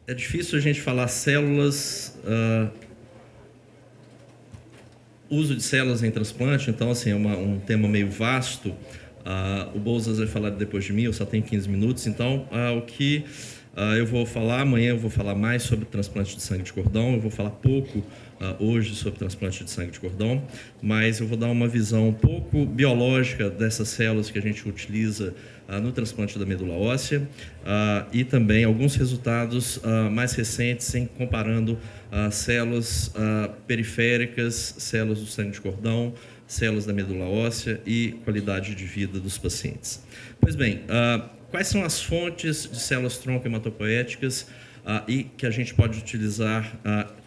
É difícil a gente falar células, uso de células em transplante, então, assim, é um tema meio vasto. O Bouzas vai falar depois de mim, eu só tenho 15 minutos, então, o que eu vou falar, amanhã eu vou falar mais sobre transplante de sangue de cordão, eu vou falar pouco hoje sobre transplante de sangue de cordão, mas eu vou dar uma visão um pouco biológica dessas células que a gente utiliza no transplante da medula óssea e também alguns resultados mais recentes em comparando células periféricas, células do sangue de cordão, células da medula óssea e qualidade de vida dos pacientes. Pois bem, quais são as fontes de células tronco hematopoéticas e que a gente pode utilizar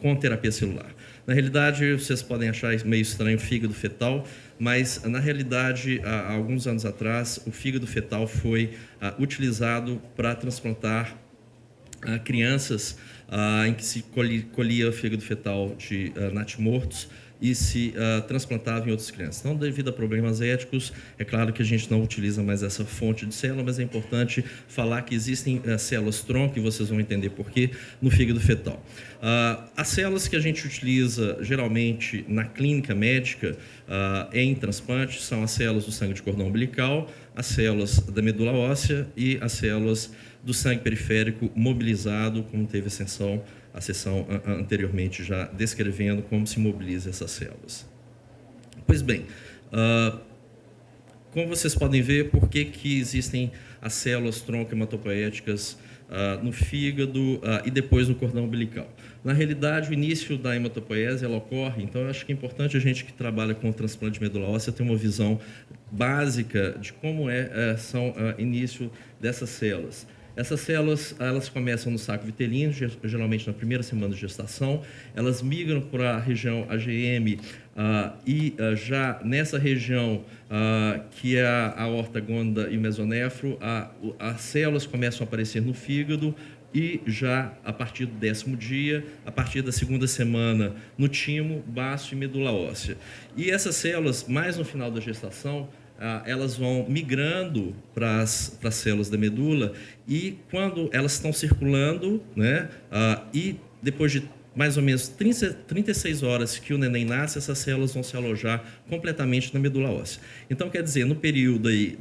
com terapia celular? Na realidade, vocês podem achar meio estranho o fígado fetal, mas na realidade, há alguns anos atrás, o fígado fetal foi utilizado para transplantar crianças em que se colhia o fígado fetal de natimortos e se transplantava em outras crianças. Então, devido a problemas éticos, é claro que a gente não utiliza mais essa fonte de célula, mas é importante falar que existem células tronco, e vocês vão entender por quê, no fígado fetal. As células que a gente utiliza geralmente na clínica médica em transplante são as células do sangue de cordão umbilical, as células da medula óssea e as células do sangue periférico mobilizado, como teve a sessão anteriormente já descrevendo como se mobiliza essas células. Pois bem, como vocês podem ver, por que existem as células tronco hematopoéticas no fígado e depois no cordão umbilical? Na realidade, o início da hematopoiese ela ocorre, então eu acho que é importante a gente que trabalha com o transplante de medula óssea ter uma visão básica de como são o início dessas células. Essas células, elas começam no saco vitelino, geralmente na primeira semana de gestação, elas migram para a região AGM e já nessa região, que é a aorta, gônada e o mesonefro, as células começam a aparecer no fígado e já a partir do 10º dia, a partir da segunda semana, no timo, baço e medula óssea. E essas células, mais no final da gestação, elas vão migrando para as células da medula e quando elas estão circulando, né, e depois de mais ou menos 36 horas que o neném nasce, essas células vão se alojar completamente na medula óssea. Então, quer dizer, no período aí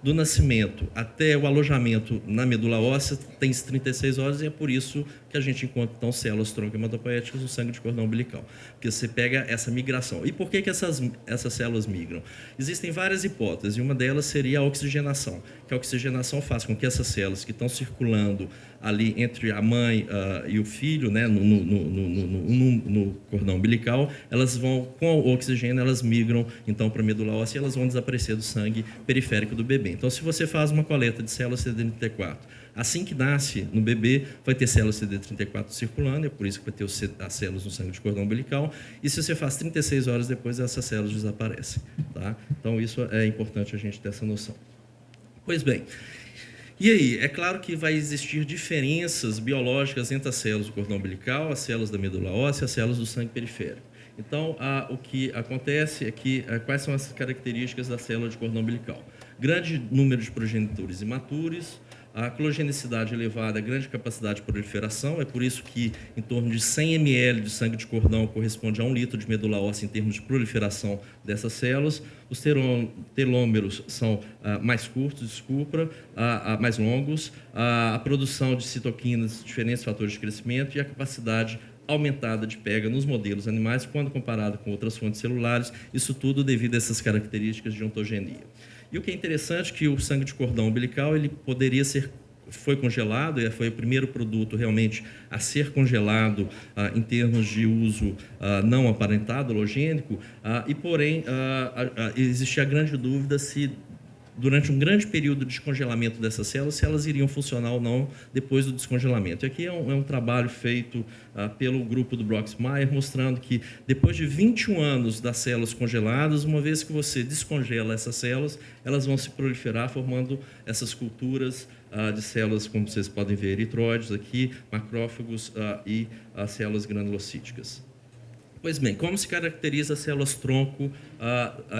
do nascimento até o alojamento na medula óssea, tem 36 horas e é por isso que a gente encontra, então, células tronco hematopoéticas no sangue de cordão umbilical, porque você pega essa migração. E por que essas células migram? Existem várias hipóteses, e uma delas seria a oxigenação, que a oxigenação faz com que essas células que estão circulando ali entre a mãe e o filho, né, no cordão umbilical, elas vão, com o oxigênio, elas migram então para a medula óssea e elas vão desaparecer do sangue periférico do bebê. Então, se você faz uma coleta de células CD34, assim que nasce no bebê, vai ter células CD34 circulando, é por isso que vai ter as células no sangue de cordão umbilical, e se você faz 36 horas depois, essas células desaparecem. Tá? Então, isso é importante a gente ter essa noção. Pois bem, e aí, é claro que vai existir diferenças biológicas entre as células do cordão umbilical, as células da medula óssea e as células do sangue periférico. Então, o que acontece é que, quais são as características da célula de cordão umbilical? Grande número de progenitores imaturos, a clogenicidade elevada, grande capacidade de proliferação, é por isso que em torno de 100 ml de sangue de cordão corresponde a 1 litro de medula óssea em termos de proliferação dessas células. Os telômeros são mais curtos, desculpa, mais longos, a produção de citoquinas, diferentes fatores de crescimento e a capacidade aumentada de pega nos modelos animais quando comparado com outras fontes celulares, isso tudo devido a essas características de ontogenia. E o que é interessante é que o sangue de cordão umbilical ele foi congelado, e foi o primeiro produto realmente a ser congelado em termos de uso não aparentado, halogênico, e porém existia a grande dúvida se durante um grande período de descongelamento dessas células, se elas iriam funcionar ou não depois do descongelamento. E aqui é um trabalho feito pelo grupo do Broxmeyer, mostrando que depois de 21 anos das células congeladas, uma vez que você descongela essas células, elas vão se proliferar, formando essas culturas de células, como vocês podem ver, eritróides aqui, macrófagos e células granulocíticas. Pois bem, como se caracteriza as células tronco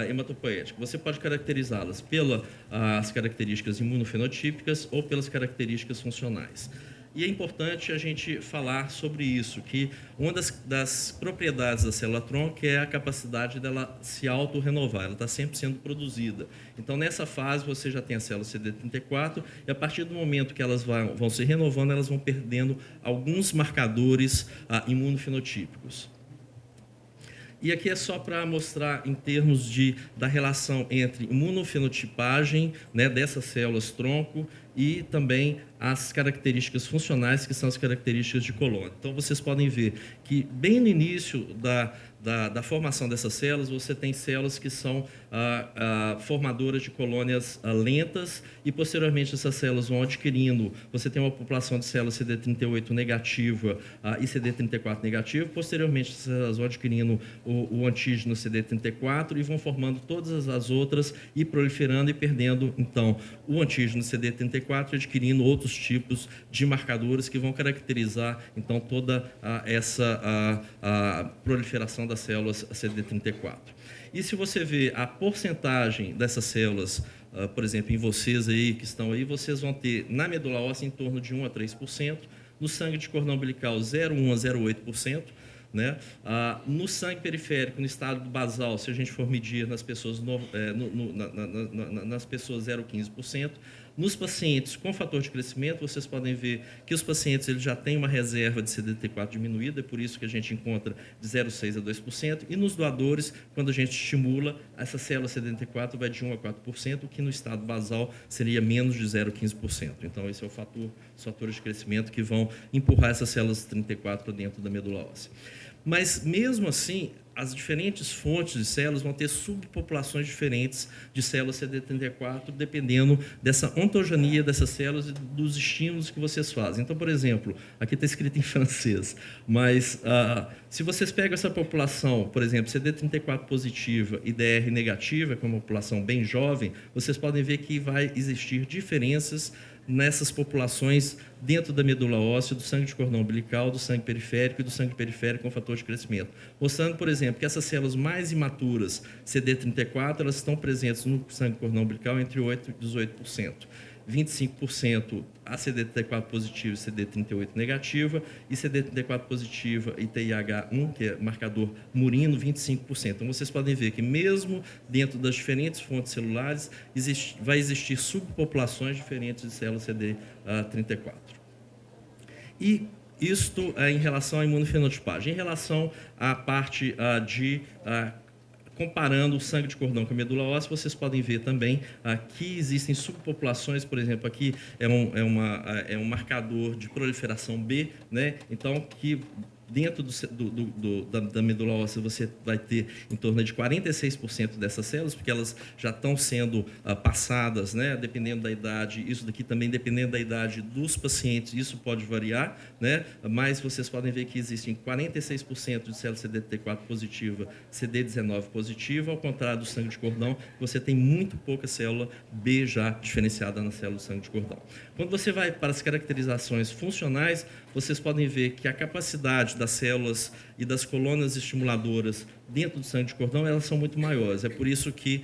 hematopoéticas? Você pode caracterizá-las pelas características imunofenotípicas ou pelas características funcionais. E é importante a gente falar sobre isso, que uma das propriedades da célula-tronco é a capacidade dela se autorrenovar, ela está sempre sendo produzida. Então, nessa fase, você já tem a célula CD34 e, a partir do momento que elas vão se renovando, elas vão perdendo alguns marcadores imunofenotípicos. E aqui é só para mostrar em termos da relação entre imunofenotipagem, né, dessas células-tronco e também as características funcionais, que são as características de colônia. Então, vocês podem ver que, bem no início da formação dessas células, você tem células que são formadoras de colônias lentas e, posteriormente, essas células vão adquirindo. Você tem uma população de células CD38 negativa e CD34 negativa. Posteriormente, essas células vão adquirindo o antígeno CD34 e vão formando todas as outras e proliferando e perdendo, então, o antígeno CD34 e adquirindo outros tipos de marcadores que vão caracterizar, então, toda essa proliferação das células CD34. E se você vê a porcentagem dessas células, por exemplo, em vocês aí que estão aí, vocês vão ter na medula óssea em torno de 1 a 3%, no sangue de cordão umbilical 0,1 a 0,8%, né? No sangue periférico, no estado basal, se a gente for medir nas pessoas, nas pessoas 0,15%. Nos pacientes com fator de crescimento, vocês podem ver que os pacientes eles já têm uma reserva de CD34 diminuída, é por isso que a gente encontra de 0,6% a 2%. E nos doadores, quando a gente estimula, essa célula CD34 vai de 1 a 4%, o que no estado basal seria menos de 0,15%. Então, esse é os fatores de crescimento que vão empurrar essas células 34 para dentro da medula óssea. Mas, mesmo assim, as diferentes fontes de células vão ter subpopulações diferentes de células CD34, dependendo dessa ontogenia dessas células e dos estímulos que vocês fazem. Então, por exemplo, aqui está escrito em francês, mas se vocês pegam essa população, por exemplo, CD34 positiva e DR negativa, que é uma população bem jovem, vocês podem ver que vai existir diferenças nessas populações dentro da medula óssea, do sangue de cordão umbilical, do sangue periférico e do sangue periférico com fator de crescimento. Mostrando, por exemplo, que essas células mais imaturas, CD34, elas estão presentes no sangue de cordão umbilical entre 8% e 18%. 25% a CD34 positiva e CD38 negativa, e CD34 positiva e TIH1, que é marcador murino, 25%. Então, vocês podem ver que mesmo dentro das diferentes fontes celulares, vai existir subpopulações diferentes de células CD34. E isto é em relação à imunofenotipagem. Em relação à parte comparando o sangue de cordão com a medula óssea, vocês podem ver também que existem subpopulações, por exemplo, aqui é um marcador de proliferação B, né? Então, que dentro da medula óssea você vai ter em torno de 46% dessas células, porque elas já estão sendo passadas, né, dependendo da idade. Isso daqui também dependendo da idade dos pacientes, isso pode variar, né, mas vocês podem ver que existem 46% de células CD34 positiva, CD19 positiva, ao contrário do sangue de cordão, você tem muito pouca célula B já diferenciada na célula do sangue de cordão. Quando você vai para as caracterizações funcionais, vocês podem ver que a capacidade das células e das colônias estimuladoras dentro do sangue de cordão, elas são muito maiores. É por isso que,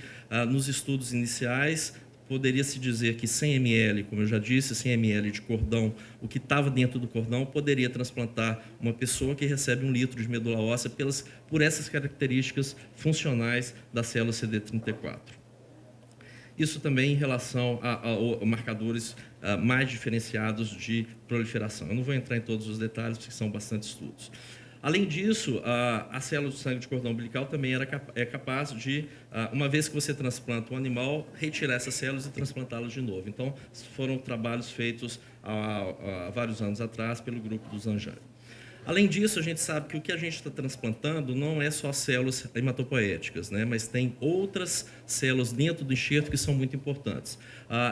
nos estudos iniciais, poderia-se dizer que 100 ml, como eu já disse, 100 ml de cordão, o que estava dentro do cordão, poderia transplantar uma pessoa que recebe 1 litro de medula óssea por essas características funcionais da célula CD34. Isso também em relação a marcadores mais diferenciados de proliferação. Eu não vou entrar em todos os detalhes, porque são bastante estudos. Além disso, a célula do sangue de cordão umbilical também é capaz de, uma vez que você transplanta um animal, retirar essas células e transplantá-las de novo. Então, foram trabalhos feitos há vários anos atrás pelo grupo do Zanjari. Além disso, a gente sabe que o que a gente está transplantando não é só células hematopoéticas, né? Mas tem outras células dentro do enxerto que são muito importantes.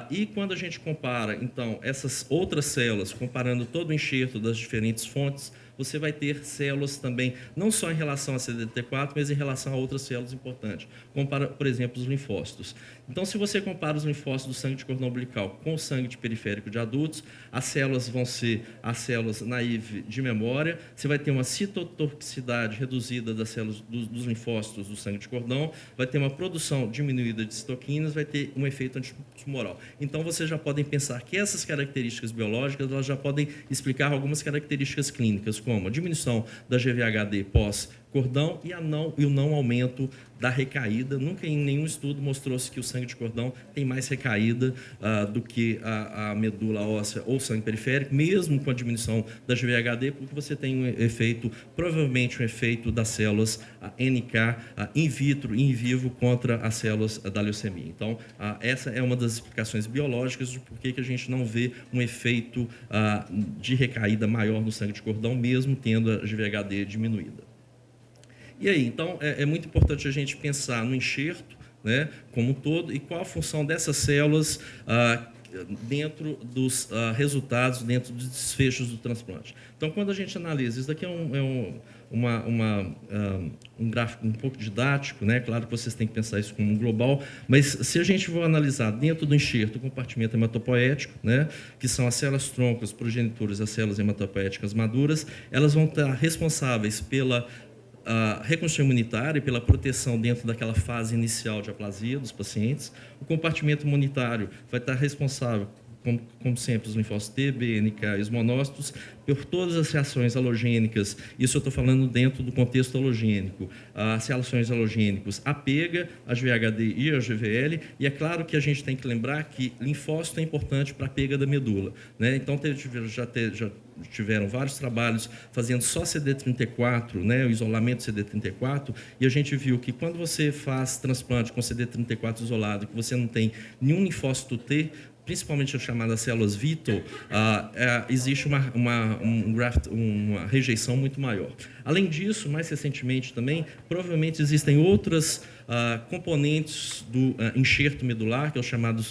E quando a gente compara, então, essas outras células, comparando todo o enxerto das diferentes fontes, você vai ter células também, não só em relação a CD34, mas em relação a outras células importantes, como, por exemplo, os linfócitos. Então, se você compara os linfócitos do sangue de cordão umbilical com o sangue de periférico de adultos, as células vão ser as células naive de memória, você vai ter uma citotoxicidade reduzida das células dos linfócitos do sangue de cordão, vai ter uma produção diminuída de citoquinas, vai ter um efeito antitumoral. Então, vocês já podem pensar que essas características biológicas elas já podem explicar algumas características clínicas, como a diminuição da GVHD pós-cordão e o não aumento da recaída. Nunca em nenhum estudo mostrou-se que o sangue de cordão tem mais recaída do que a medula óssea ou sangue periférico, mesmo com a diminuição da GVHD, porque você tem um efeito, provavelmente um efeito das células NK in vitro e in vivo contra as células da leucemia. Então, essa é uma das explicações biológicas de por que a gente não vê um efeito de recaída maior no sangue de cordão, mesmo tendo a GVHD diminuída. E aí, então, é muito importante a gente pensar no enxerto, né, como um todo, e qual a função dessas células dentro dos resultados, dentro dos desfechos do transplante. Então, quando a gente analisa, isso daqui é um gráfico um pouco didático, né? Claro que vocês têm que pensar isso como um global, mas se a gente for analisar dentro do enxerto o compartimento hematopoético, né, que são as células troncos, progenitoras, as células hematopoéticas maduras, elas vão estar responsáveis pela reconstrução imunitária e pela proteção dentro daquela fase inicial de aplasia dos pacientes. O compartimento imunitário vai estar responsável, como sempre, os linfócitos T, B, NK e os monócitos, por todas as reações halogênicas. Isso eu estou falando dentro do contexto halogênico. As reações halogênicas, a PEGA, a GVHD e a GVL, e é claro que a gente tem que lembrar que linfócito é importante para a PEGA da medula, né? Então, já tiveram vários trabalhos fazendo só CD34, né, o isolamento CD34, e a gente viu que quando você faz transplante com CD34 isolado, que você não tem nenhum linfócito T, principalmente as chamadas células Vito, existe uma rejeição muito maior. Além disso, mais recentemente também, provavelmente existem outras componentes do enxerto medular, que é o chamado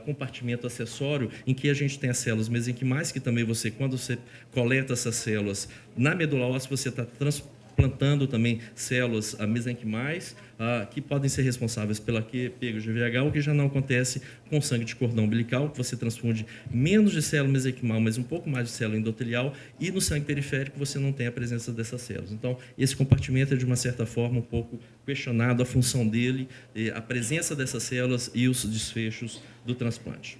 compartimento acessório, em que a gente tem as células mesenquimais, que também quando você coleta essas células na medula óssea, você está transplantando também células mesenquimais, que podem ser responsáveis pela PEGA GVH, o que já não acontece com sangue de cordão umbilical, que você transfunde menos de célula mesenquimal, mas um pouco mais de célula endotelial, e no sangue periférico você não tem a presença dessas células. Então, esse compartimento é, de uma certa forma, um pouco questionado, a função dele, a presença dessas células e os desfechos do transplante.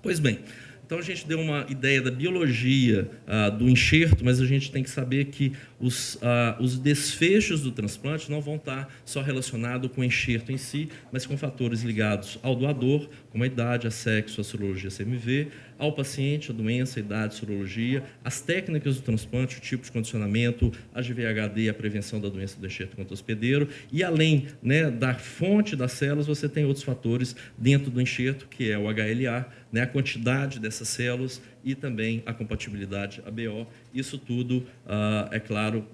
Pois bem, então a gente deu uma ideia da biologia do enxerto, mas a gente tem que saber que os desfechos do transplante não vão estar só relacionados com o enxerto em si, mas com fatores ligados ao doador, como a idade, a sexo, a sorologia CMV, ao paciente, a doença, a idade, a sorologia, as técnicas do transplante, o tipo de condicionamento, a GVHD, a prevenção da doença do enxerto contra hospedeiro, e além, né, da fonte das células, você tem outros fatores dentro do enxerto, que é o HLA, né, a quantidade dessas células e também a compatibilidade ABO. Isso tudo, é claro,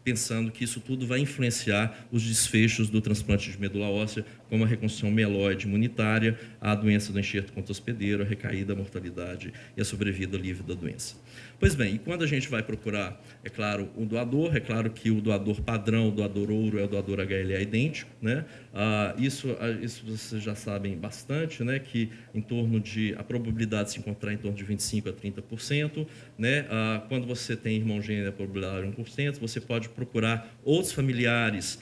pensando que isso tudo vai influenciar os desfechos do transplante de medula óssea, como a reconstrução mieloide imunitária, a doença do enxerto contra hospedeiro, a recaída, a mortalidade e a sobrevida livre da doença. Pois bem, e quando a gente vai procurar, é claro, o doador, é claro que o doador padrão, o doador ouro, é o doador HLA idêntico, né? Isso vocês já sabem bastante, né? Que em torno de, a probabilidade de se encontrar em torno de 25% a 30%, né? Quando você tem irmão gêmeo, a probabilidade é 1%, você pode procurar outros familiares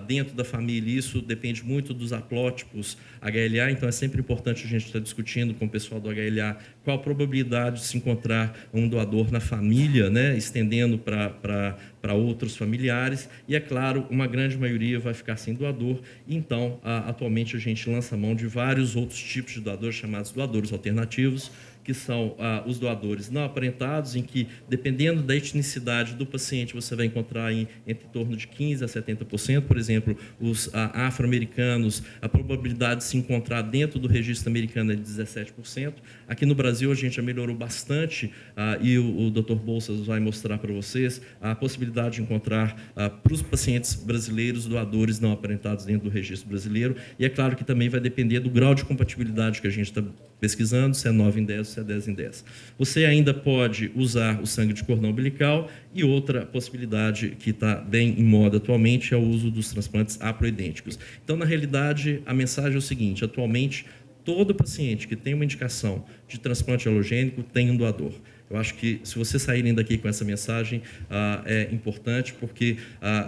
dentro da família. Isso depende muito dos haplótipos HLA, então é sempre importante a gente estar discutindo com o pessoal do HLA qual a probabilidade de se encontrar um doador na família, né, estendendo para outros familiares, e é claro, uma grande maioria vai ficar sem doador, então atualmente a gente lança mão de vários outros tipos de doadores, chamados doadores alternativos, que são os doadores não aparentados, em que, dependendo da etnicidade do paciente, você vai encontrar entre torno de 15% a 70%. Por exemplo, os afro-americanos, a probabilidade de se encontrar dentro do registro americano é de 17%. Aqui no Brasil, a gente já melhorou bastante, e o Dr. Bolsas vai mostrar para vocês a possibilidade possibilidade de encontrar para os pacientes brasileiros doadores não aparentados dentro do registro brasileiro, e é claro que também vai depender do grau de compatibilidade que a gente está pesquisando, se é 9 em 10 ou se é 10 em 10. Você ainda pode usar o sangue de cordão umbilical, e outra possibilidade que está bem em moda atualmente é o uso dos transplantes haploidênticos. Então, na realidade, a mensagem é o seguinte: atualmente, todo paciente que tem uma indicação de transplante halogênico tem um doador. Eu acho que, se vocês saírem daqui com essa mensagem, é importante, porque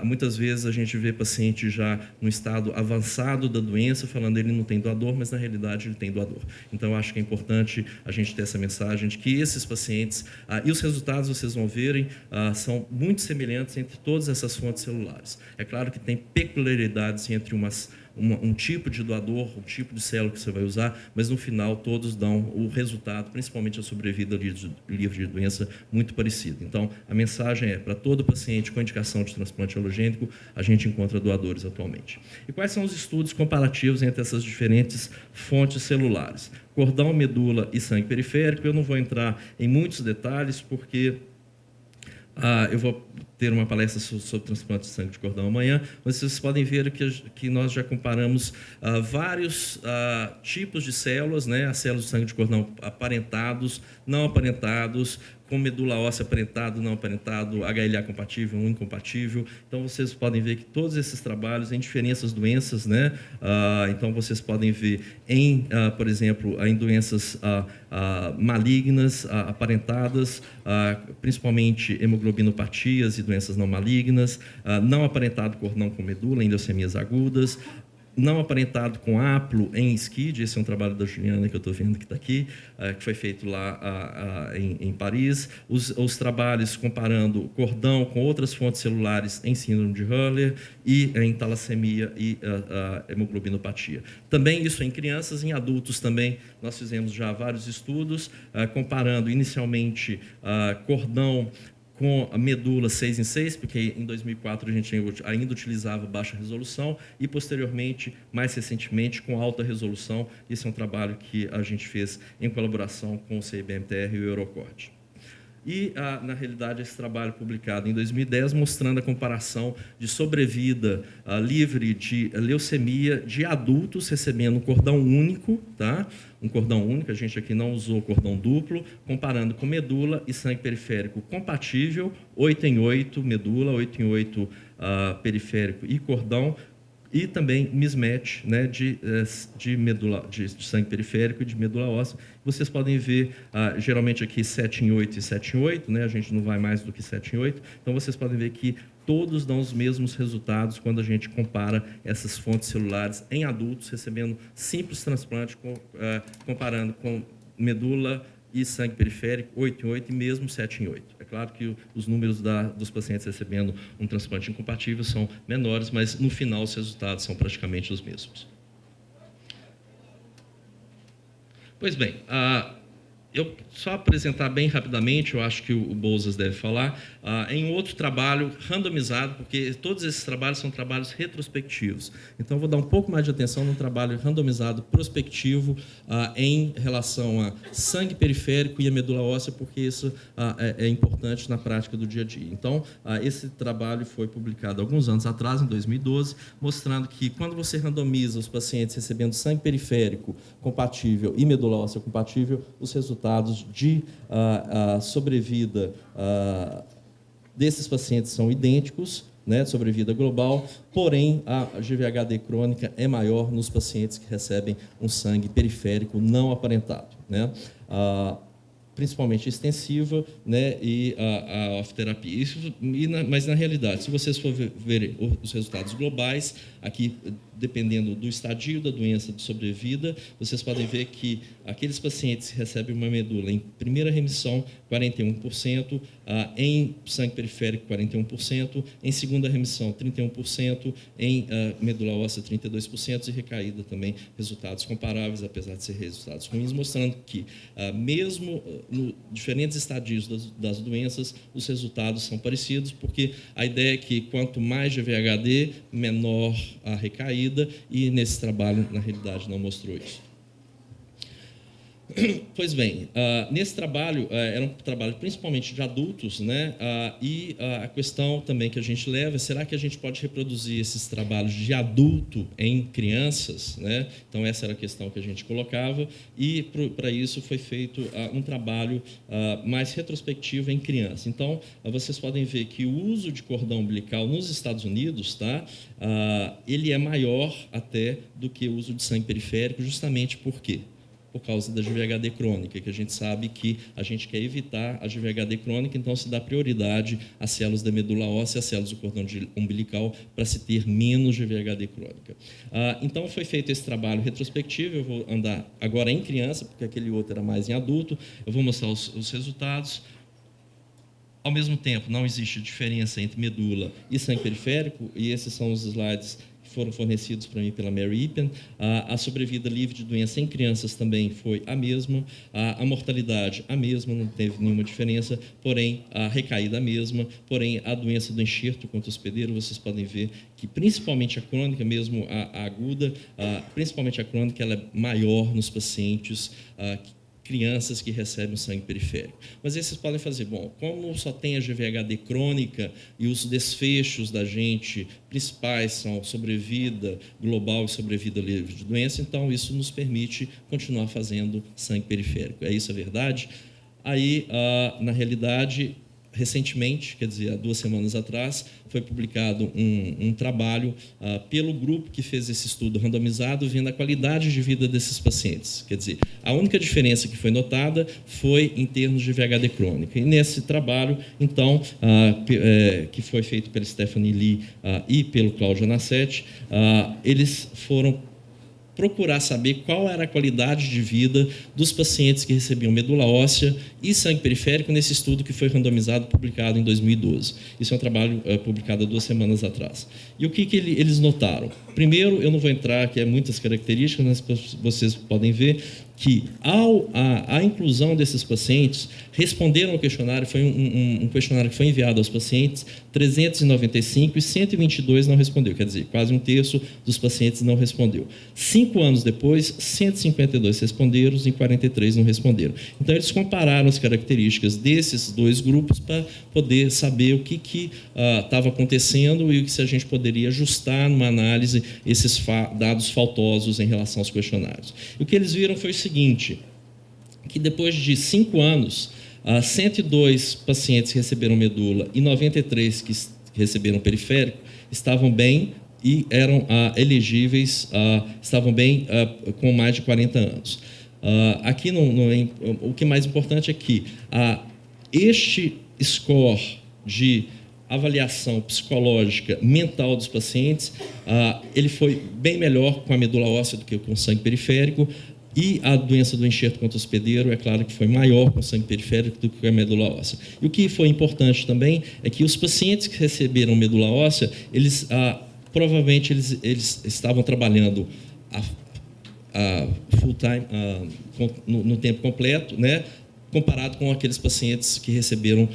muitas vezes a gente vê paciente já no estado avançado da doença, falando que ele não tem doador, mas, na realidade, ele tem doador. Então, eu acho que é importante a gente ter essa mensagem de que esses pacientes, e os resultados, vocês vão verem, são muito semelhantes entre todas essas fontes celulares. É claro que tem peculiaridades entre um tipo de doador, um tipo de célula que você vai usar, mas no final todos dão o resultado, principalmente a sobrevida livre de doença, muito parecido. Então, a mensagem é: para todo paciente com indicação de transplante halogênico, a gente encontra doadores atualmente. E quais são os estudos comparativos entre essas diferentes fontes celulares? Cordão, medula e sangue periférico. Eu não vou entrar em muitos detalhes, porque eu vou ter uma palestra sobre transplante de sangue de cordão amanhã, mas vocês podem ver que nós já comparamos vários tipos de células, né? As células de sangue de cordão aparentados, não aparentados, com medula óssea aparentado, não aparentado, HLA compatível, incompatível. Então, vocês podem ver que todos esses trabalhos em diferentes doenças, né? Então, vocês podem ver por exemplo, em doenças malignas, aparentadas, principalmente hemoglobinopatias e doenças não malignas, não aparentado cordão com medula, em leucemias agudas, não aparentado com haplo em SCID. Esse é um trabalho da Juliana, que eu estou vendo que está aqui, que foi feito lá em Paris. Os trabalhos comparando cordão com outras fontes celulares em síndrome de Hurler e em talassemia e hemoglobinopatia. Também isso em crianças, em adultos também. Nós fizemos já vários estudos comparando inicialmente cordão com a medula 6 em 6, porque em 2004 a gente ainda utilizava baixa resolução, e posteriormente, mais recentemente, com alta resolução. Esse é um trabalho que a gente fez em colaboração com o CIBMTR e o Eurocord. E, na realidade, esse trabalho publicado em 2010, mostrando a comparação de sobrevida livre de leucemia de adultos recebendo um cordão único, tá? Um cordão único, a gente aqui não usou cordão duplo, comparando com medula e sangue periférico compatível, 8 em 8 medula, 8 em 8 periférico e cordão, e também mismatch, né, de sangue periférico e de medula óssea. Vocês podem ver, geralmente aqui 7 em 8 e 7 em 8, né, a gente não vai mais do que 7 em 8, então vocês podem ver que todos dão os mesmos resultados quando a gente compara essas fontes celulares em adultos, recebendo simples transplante, comparando com medula e sangue periférico, 8 em 8 e mesmo 7 em 8. É claro que os números dos pacientes recebendo um transplante incompatível são menores, mas no final os resultados são praticamente os mesmos. Pois bem, eu só apresentar bem rapidamente, eu acho que o Bouzas deve falar, em outro trabalho randomizado, porque todos esses trabalhos são trabalhos retrospectivos. Então, eu vou dar um pouco mais de atenção no trabalho randomizado prospectivo em relação a sangue periférico e a medula óssea, porque isso é importante na prática do dia a dia. Então, esse trabalho foi publicado alguns anos atrás, em 2012, mostrando que quando você randomiza os pacientes recebendo sangue periférico compatível e medula óssea compatível, os resultados de sobrevida desses pacientes são idênticos, né, de sobrevida global, porém a GVHD crônica é maior nos pacientes que recebem um sangue periférico não aparentado, né, principalmente extensiva, né, e a off-terapia. Mas, na realidade, se vocês forem ver os resultados globais, aqui, dependendo do estadio da doença de sobrevida, vocês podem ver que aqueles pacientes que recebem uma medula em primeira remissão, 41%, em sangue periférico, 41%, em segunda remissão, 31%, em medula óssea, 32%, e recaída também, resultados comparáveis, apesar de ser resultados ruins, mostrando que, mesmo nos diferentes estadios das doenças, os resultados são parecidos, porque a ideia é que quanto mais GVHD, menor a recaída, e nesse trabalho, na realidade, não mostrou isso. Pois bem, nesse trabalho, era um trabalho principalmente de adultos, né? E a questão também que a gente leva é, será que a gente pode reproduzir esses trabalhos de adulto em crianças, né? Então, essa era a questão que a gente colocava, e para isso foi feito um trabalho mais retrospectivo em criança. Então, vocês podem ver que o uso de cordão umbilical nos Estados Unidos, tá? Ele é maior até do que o uso de sangue periférico, justamente por quê? Por causa da GVHD crônica, que a gente sabe que a gente quer evitar a GVHD crônica, então se dá prioridade às células da medula óssea, às células do cordão umbilical, para se ter menos GVHD crônica. Então foi feito esse trabalho retrospectivo, eu vou andar agora em criança, porque aquele outro era mais em adulto, eu vou mostrar os resultados. Ao mesmo tempo, não existe diferença entre medula e sangue periférico, e esses são os slides que foram fornecidos para mim pela Mary Ippen. A sobrevida livre de doença em crianças também foi a mesma, a mortalidade a mesma, não teve nenhuma diferença, porém a recaída a mesma, porém a doença do enxerto contra hospedeiro, vocês podem ver que principalmente a crônica, mesmo a aguda, principalmente a crônica, ela é maior nos pacientes crianças que recebem sangue periférico. Mas aí vocês podem fazer, bom, como só tem a GVHD crônica e os desfechos da gente principais são sobrevida global e sobrevida livre de doença, então isso nos permite continuar fazendo sangue periférico. É isso a verdade? Aí, na realidade, recentemente, quer dizer, há 2 semanas atrás, foi publicado um trabalho pelo grupo que fez esse estudo randomizado, vendo a qualidade de vida desses pacientes. Quer dizer, a única diferença que foi notada foi em termos de VHD crônica. E nesse trabalho, então, que foi feito pela Stephanie Lee e pelo Cláudio Anassetti, eles foram procurar saber qual era a qualidade de vida dos pacientes que recebiam medula óssea e sangue periférico nesse estudo que foi randomizado, publicado em 2012. Isso é um trabalho publicado há 2 semanas atrás. E o que eles notaram? Primeiro, eu não vou entrar aqui, muitas características, mas vocês podem ver que, a inclusão desses pacientes, responderam ao questionário, foi um questionário que foi enviado aos pacientes, 395 e 122 não respondeu, quer dizer, quase 1/3 dos pacientes não respondeu. 5 anos depois, 152 responderam e 43 não responderam. Então, eles compararam as características desses 2 grupos para poder saber o que estava acontecendo e se a gente poderia ajustar numa análise esses dados faltosos em relação aos questionários. E o que eles viram foi o seguinte, que depois de 5 anos, 102 pacientes que receberam medula e 93 que receberam periférico estavam bem e eram elegíveis, estavam bem com mais de 40 anos. Aqui, o que é mais importante é que este score de avaliação psicológica mental dos pacientes, ele foi bem melhor com a medula óssea do que com o sangue periférico, e a doença do enxerto contra hospedeiro, é claro que foi maior com o sangue periférico do que com a medula óssea. E o que foi importante também é que os pacientes que receberam medula óssea, eles provavelmente eles estavam trabalhando full time, no tempo completo, né? Comparado com aqueles pacientes que receberam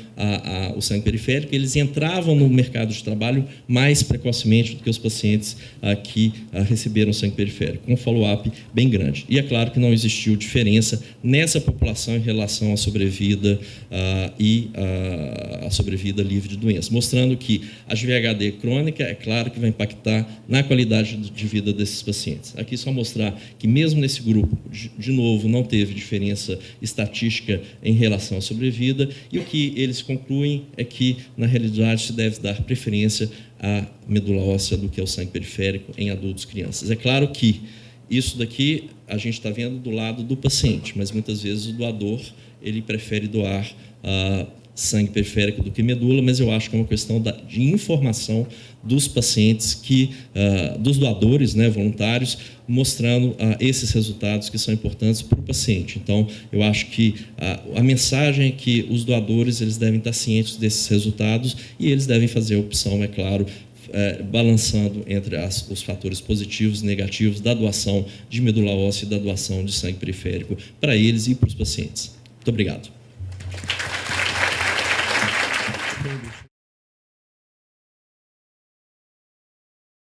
o sangue periférico, eles entravam no mercado de trabalho mais precocemente do que os pacientes que receberam sangue periférico, com um follow-up bem grande. E é claro que não existiu diferença nessa população em relação à sobrevida e à sobrevida livre de doença, mostrando que a GVHD crônica, é claro que vai impactar na qualidade de vida desses pacientes. Aqui só mostrar que mesmo nesse grupo, de novo, não teve diferença estatística em relação à sobrevida, e o que eles concluem é que, na realidade, se deve dar preferência à medula óssea do que ao sangue periférico em adultos e crianças. É claro que isso daqui a gente está vendo do lado do paciente, mas muitas vezes o doador ele prefere doar sangue periférico do que medula, mas eu acho que é uma questão de informação dos pacientes, dos doadores, né, voluntários, mostrando esses resultados que são importantes para o paciente. Então, eu acho que a mensagem é que os doadores eles devem estar cientes desses resultados e eles devem fazer a opção, é claro, balançando entre os fatores positivos e negativos da doação de medula óssea e da doação de sangue periférico para eles e para os pacientes. Muito obrigado.